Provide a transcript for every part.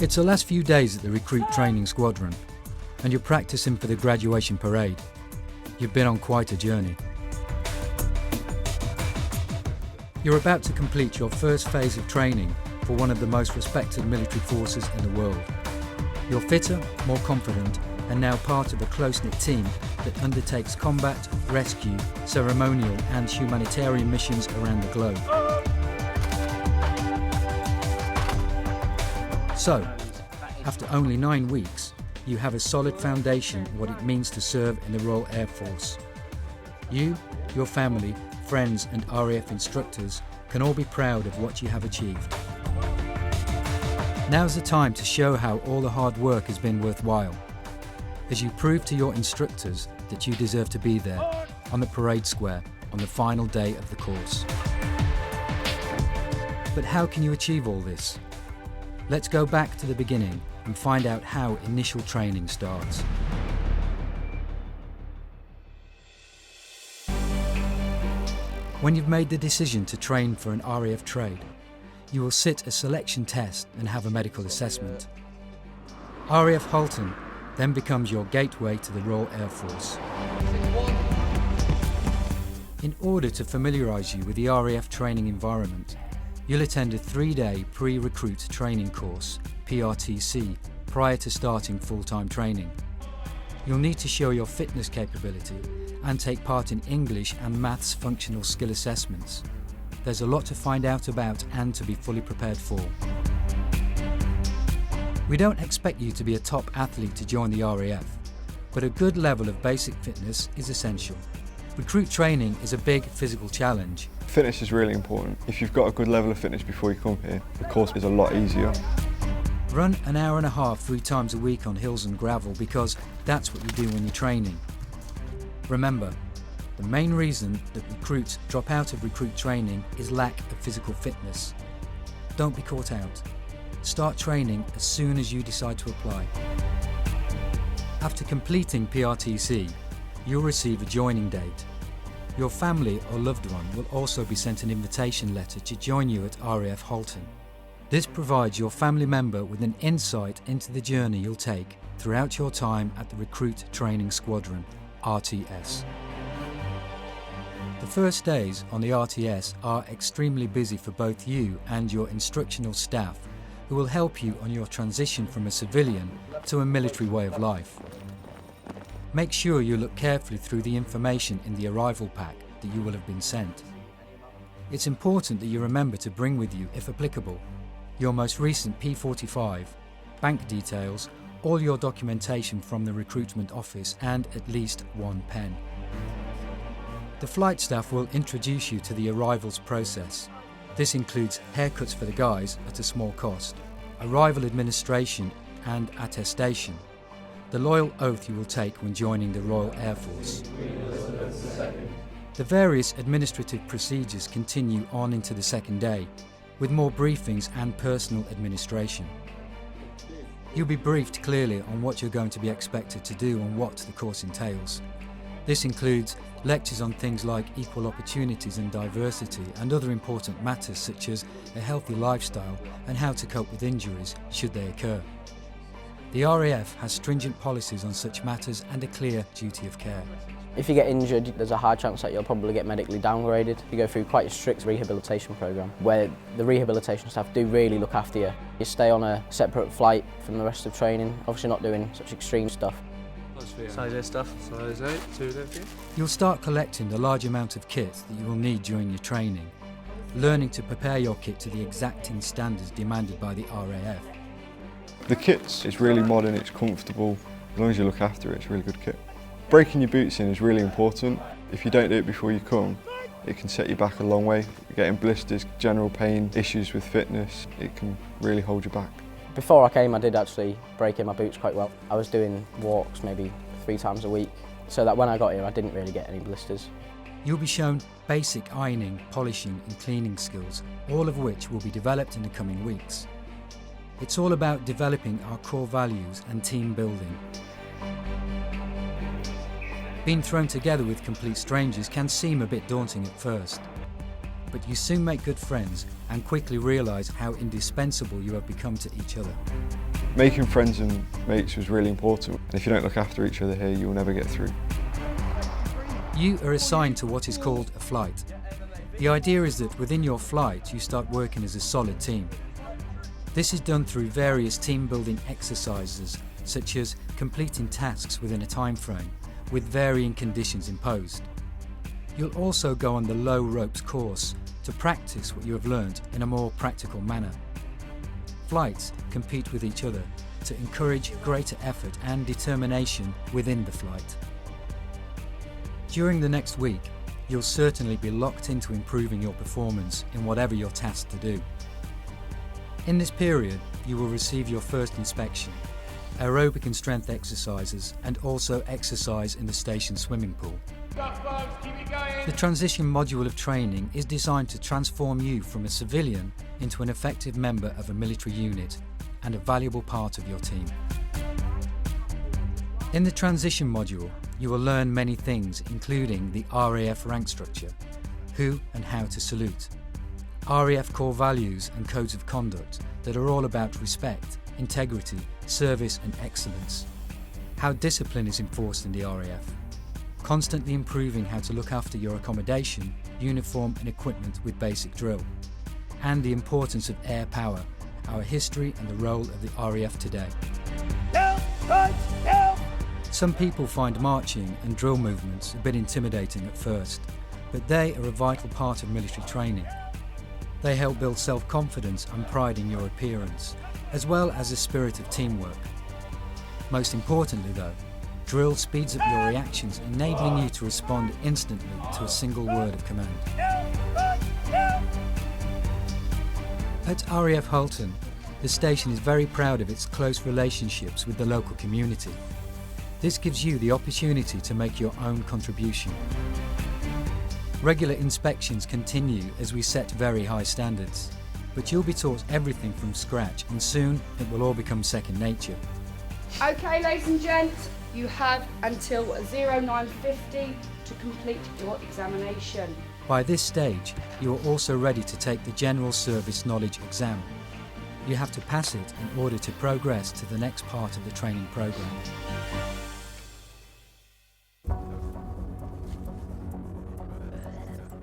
It's the last few days at the Recruit Training Squadron, and you're practicing for the graduation parade. You've been on quite a journey. You're about to complete your first phase of training for one of the most respected military forces in the world. You're fitter, more confident, and now part of a close-knit team that undertakes combat, rescue, ceremonial and humanitarian missions around the globe. So, after only 9 weeks, you have a solid foundation of what it means to serve in the Royal Air Force. You, your family, friends and RAF instructors can all be proud of what you have achieved. Now's the time to show how all the hard work has been worthwhile, as you prove to your instructors that you deserve to be there on the parade square on the final day of the course. But how can you achieve all this? Let's go back to the beginning and find out how initial training starts. When you've made the decision to train for an RAF trade, you will sit a selection test and have a medical assessment. RAF Halton then becomes your gateway to the Royal Air Force. In order to familiarise you with the RAF training environment, you'll attend a 3-day pre-recruit training course, PRTC, prior to starting full-time training. You'll need to show your fitness capability and take part in English and Maths functional skill assessments. There's a lot to find out about and to be fully prepared for. We don't expect you to be a top athlete to join the RAF, but a good level of basic fitness is essential. Recruit training is a big physical challenge. Fitness is really important. If you've got a good level of fitness before you come here, the course is a lot easier. Run an hour and a half 3 times a week on hills and gravel because that's what you do when you're training. Remember, the main reason that recruits drop out of recruit training is lack of physical fitness. Don't be caught out. Start training as soon as you decide to apply. After completing PRTC, you'll receive a joining date. Your family or loved one will also be sent an invitation letter to join you at RAF Halton. This provides your family member with an insight into the journey you'll take throughout your time at the Recruit Training Squadron, RTS. The first days on the RTS are extremely busy for both you and your instructional staff, who will help you on your transition from a civilian to a military way of life. Make sure you look carefully through the information in the arrival pack that you will have been sent. It's important that you remember to bring with you, if applicable, your most recent P45, bank details, all your documentation from the recruitment office and at least 1 pen. The flight staff will introduce you to the arrivals process. This includes haircuts for the guys at a small cost, arrival administration and attestation, the loyal oath you will take when joining the Royal Air Force. The various administrative procedures continue on into the second day, with more briefings and personal administration. You'll be briefed clearly on what you're going to be expected to do and what the course entails. This includes lectures on things like equal opportunities and diversity and other important matters such as a healthy lifestyle and how to cope with injuries should they occur. The RAF has stringent policies on such matters and a clear duty of care. If you get injured, there's a high chance that you'll probably get medically downgraded. You go through quite a strict rehabilitation programme where the rehabilitation staff do really look after you. You stay on a separate flight from the rest of training, obviously not doing such extreme stuff. Size 8 stuff. Size 8, 2 there for you. You'll start collecting the large amount of kit that you will need during your training, learning to prepare your kit to the exacting standards demanded by the RAF. The kit is really modern, it's comfortable. As long as you look after it, it's a really good kit. Breaking your boots in is really important. If you don't do it before you come, it can set you back a long way. Getting blisters, general pain, issues with fitness, it can really hold you back. Before I came, I did actually break in my boots quite well. I was doing walks maybe 3 times a week, so that when I got here I didn't really get any blisters. You'll be shown basic ironing, polishing and cleaning skills, all of which will be developed in the coming weeks. It's all about developing our core values and team building. Being thrown together with complete strangers can seem a bit daunting at first, but you soon make good friends and quickly realise how indispensable you have become to each other. Making friends and mates was really important, and if you don't look after each other here, you'll never get through. You are assigned to what is called a flight. The idea is that within your flight you start working as a solid team. This is done through various team-building exercises, such as completing tasks within a time frame, with varying conditions imposed. You'll also go on the low ropes course to practice what you have learned in a more practical manner. Flights compete with each other to encourage greater effort and determination within the flight. During the next week, you'll certainly be locked into improving your performance in whatever you're tasked to do. In this period, you will receive your first inspection, aerobic and strength exercises, and also exercise in the station swimming pool. The transition module of training is designed to transform you from a civilian into an effective member of a military unit and a valuable part of your team. In the transition module, you will learn many things, including the RAF rank structure, who and how to salute, RAF core values and codes of conduct that are all about respect, integrity, service and excellence, how discipline is enforced in the RAF, constantly improving how to look after your accommodation, uniform and equipment with basic drill, and the importance of air power, our history and the role of the RAF today. Some people find marching and drill movements a bit intimidating at first, but they are a vital part of military training. They help build self-confidence and pride in your appearance, as well as a spirit of teamwork. Most importantly though, drill speeds up your reactions, enabling you to respond instantly to a single word of command. At RAF Halton, the station is very proud of its close relationships with the local community. This gives you the opportunity to make your own contribution. Regular inspections continue as we set very high standards, but you'll be taught everything from scratch and soon it will all become second nature. Okay, ladies and gents, you have until 09:50 to complete your examination. By this stage, you are also ready to take the General Service Knowledge exam. You have to pass it in order to progress to the next part of the training programme.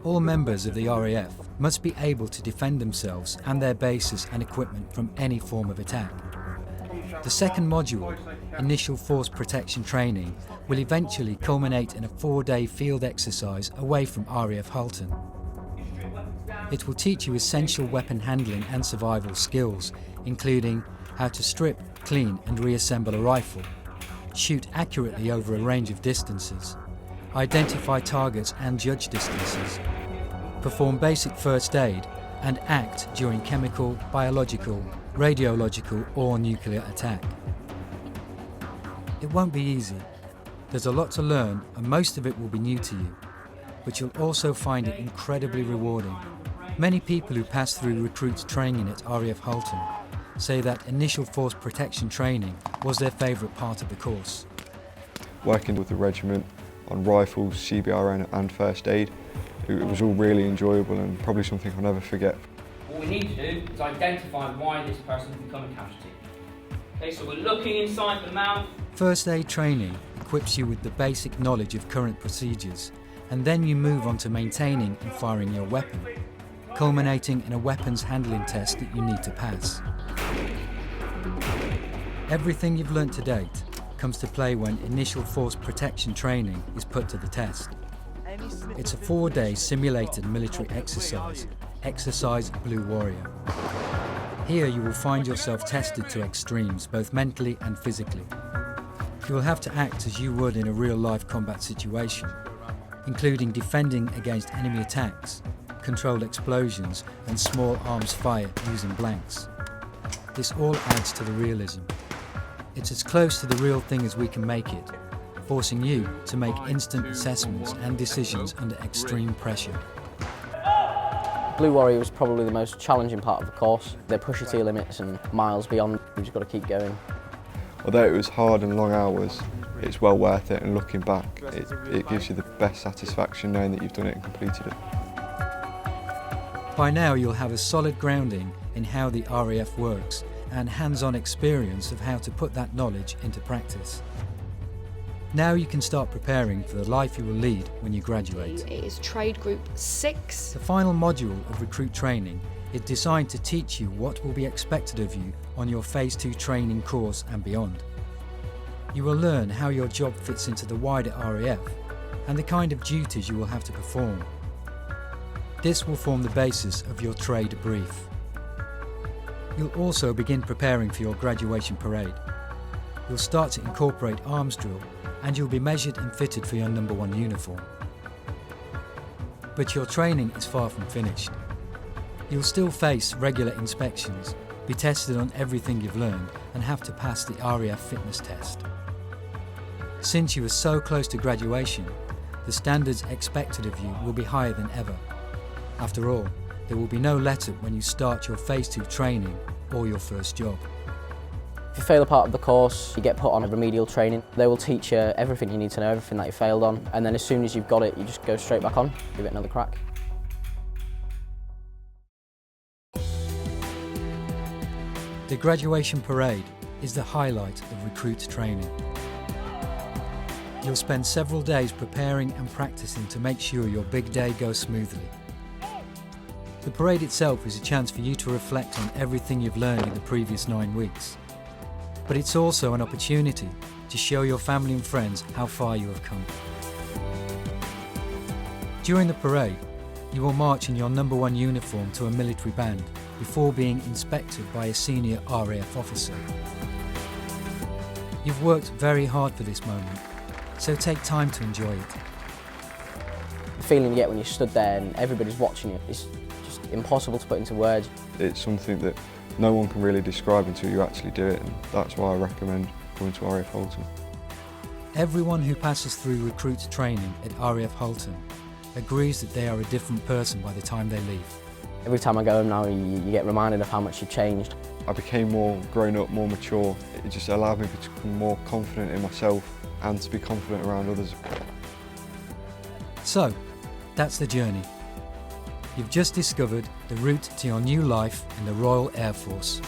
All members of the RAF must be able to defend themselves and their bases and equipment from any form of attack. The second module, Initial Force Protection Training, will eventually culminate in a 4-day field exercise away from RAF Halton. It will teach you essential weapon handling and survival skills, including how to strip, clean and reassemble a rifle, shoot accurately over a range of distances, identify targets and judge distances, perform basic first aid and act during chemical, biological, radiological or nuclear attack. It won't be easy. There's a lot to learn and most of it will be new to you, but you'll also find it incredibly rewarding. Many people who pass through recruits training at RAF Halton say that initial force protection training was their favourite part of the course. Working with the regiment on rifles, CBRN and first aid, it was all really enjoyable and probably something I'll never forget. What we need to do is identify why this person has become a casualty. Okay, so we're looking inside the mouth. First aid training equips you with the basic knowledge of current procedures, and then you move on to maintaining and firing your weapon, culminating in a weapons handling test that you need to pass. Everything you've learnt to date comes to play when initial force protection training is put to the test. It's a 4-day simulated military exercise, Exercise Blue Warrior. Here you will find yourself tested to extremes, both mentally and physically. You will have to act as you would in a real-life combat situation, including defending against enemy attacks, controlled explosions and small arms fire using blanks. This all adds to the realism. It's as close to the real thing as we can make it, forcing you to make instant assessments and decisions under extreme pressure. Blue Warrior was probably the most challenging part of the course. They push you to your limits and miles beyond. You've just got to keep going. Although it was hard and long hours, it's well worth it, and looking back, it gives you the best satisfaction knowing that you've done it and completed it. By now you'll have a solid grounding in how the RAF works and hands-on experience of how to put that knowledge into practice. Now you can start preparing for the life you will lead when you graduate. It is Trade Group 6. The final module of recruit training is designed to teach you what will be expected of you on your Phase 2 training course and beyond. You will learn how your job fits into the wider RAF and the kind of duties you will have to perform. This will form the basis of your trade brief. You'll also begin preparing for your graduation parade. You'll start to incorporate arms drill and you'll be measured and fitted for your number 1 uniform. But your training is far from finished. You'll still face regular inspections, be tested on everything you've learned and have to pass the RAF fitness test. Since you are so close to graduation, the standards expected of you will be higher than ever. After all, there will be no let-up when you start your Phase 2 training or your first job. If you fail a part of the course, you get put on a remedial training. They will teach you everything you need to know, everything that you failed on, and then as soon as you've got it, you just go straight back on, give it another crack. The graduation parade is the highlight of recruit training. You'll spend several days preparing and practicing to make sure your big day goes smoothly. The parade itself is a chance for you to reflect on everything you've learned in the previous 9 weeks. But it's also an opportunity to show your family and friends how far you have come. During the parade, you will march in your number 1 uniform to a military band before being inspected by a senior RAF officer. You've worked very hard for this moment, so take time to enjoy it. The feeling you get when you stood there and everybody's watching you is just impossible to put into words. It's something that no one can really describe until you actually do it, and that's why I recommend coming to RAF Halton. Everyone who passes through recruit training at RAF Halton agrees that they are a different person by the time they leave. Every time I go home now, you get reminded of how much you've changed. I became more grown up, more mature. It just allowed me to become more confident in myself and to be confident around others. So, that's the journey. You've just discovered the route to your new life in the Royal Air Force.